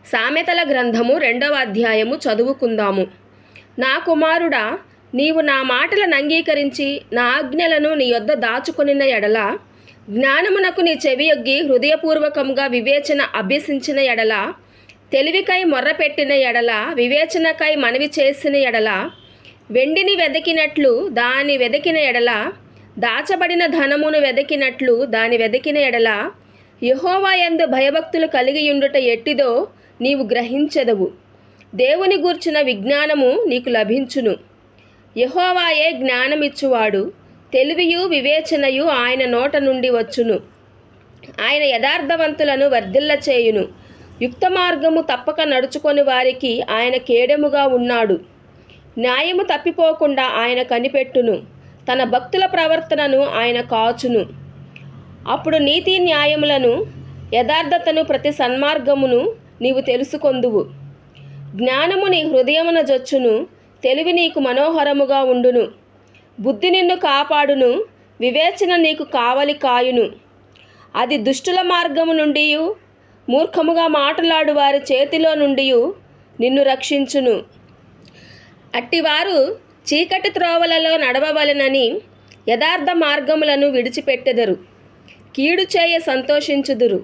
సామెతల గ్రంథము 2వ అధ్యాయము చదువుకుందాము. నా కుమారుడా, నీవు నా మాటలను అంగీకరించి నా ఆజ్ఞలను నీ యొద్ద దాచుకొనిన ఎడల, జ్ఞానమునకు నీ చెవియొగ్గి హృదయపూర్వకంగా వివేచన అభ్యసించిన ఎడల, తెలివికై మొర్రపెట్టిన ఎడల, వివేచనకై మనవి చేసిన ఎడల, వెండిని వెదకినట్లు దాని వెదకిన ఎడల, దాచబడిన ధనమును వెదకినట్లు దాని వెదకిన ఎడల, యెహోవా యందు భయభక్తులు కలిగియుండుట ఎట్టిదో నీవు గ్రహించెదవు. దేవుని గూర్చిన విజ్ఞానము నీకు లభించును. యెహోవాయే జ్ఞానమిచ్చువాడు, తెలివియు వివేచనయు ఆయన నోట నుండి వచ్చును. ఆయన యథార్థవంతులను వర్ధిల్లచేయును. యుక్త మార్గము తప్పక నడుచుకొని వారికి ఆయన కేడెముగా ఉన్నాడు. న్యాయము తప్పిపోకుండా ఆయన కనిపెట్టును. తన భక్తుల ప్రవర్తనను ఆయన కాచును. అప్పుడు నీతి న్యాయములను, యథార్థతను, ప్రతి సన్మార్గమును నీవు తెలుసుకొందువు. జ్ఞానము నీ హృదయమున జొచ్చును. తెలివి నీకు మనోహరముగా ఉండును. బుద్ధి నిన్ను కాపాడును. వివేచన నీకు కావలి కాయును. అది దుష్టుల మార్గము నుండి, మూర్ఖముగా మాట్లాడు వారి చేతిలో నుండి నిన్ను రక్షించును. అట్టివారు చీకటి త్రోవలలో నడవవలెనని యథార్థ మార్గములను విడిచిపెట్టెదరు. కీడు చేయ సంతోషించుదురు.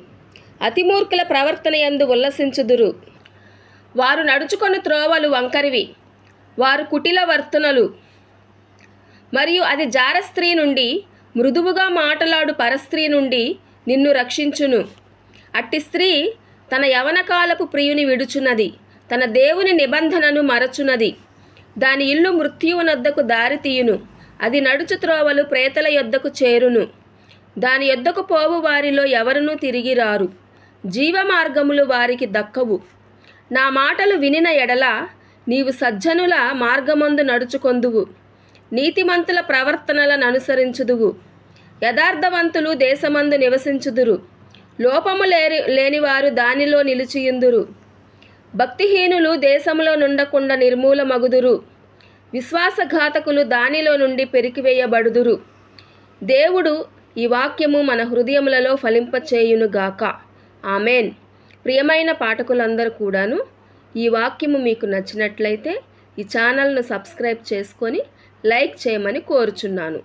అతిమూర్ఖుల ప్రవర్తన యందు ఉల్లసించుదురు. వారు నడుచుకొని త్రోవలు వంకరివి, వారు కుటిల వర్తనలు. మరియు అది జార స్త్రీ నుండి, మృదువుగా మాటలాడు పరస్త్రీ నుండి నిన్ను రక్షించును. అట్టి స్త్రీ తన యవనకాలపు ప్రియుని విడుచున్నది, తన దేవుని నిబంధనను మరచున్నది. దాని ఇల్లు మృత్యువునొద్దకు దారి తీయును. అది నడుచు త్రోవలు ప్రేతల యొద్దకు చేరును. దాని యొద్దకు పోవు వారిలో ఎవరునూ తిరిగి రారు. జీవ మార్గములు వారికి దక్కవు. నా మాటలు వినిన ఎడల నీవు సజ్జనుల మార్గమందు నడుచుకొందువు. నీతిమంతుల ప్రవర్తనలను అనుసరించుదువు. యథార్థవంతులు దేశమందు నివసించుదురు. లోపము లేనివారు దానిలో నిలిచియుందురు. భక్తిహీనులు దేశంలో నుండకుండా నిర్మూలమగుదురు. విశ్వాసఘాతకులు దానిలో నుండి పెరికివేయబడుదురు. దేవుడు ఈ వాక్యము మన హృదయములలో ఫలింపచేయునుగాక. ఆమెన్. ప్రియమైన పాఠకులందరూ కూడాను ఈ వాక్యము మీకు నచ్చినట్లయితే ఈ ఛానల్ను సబ్స్క్రైబ్ చేసుకొని లైక్ చేయమని కోరుచున్నాను.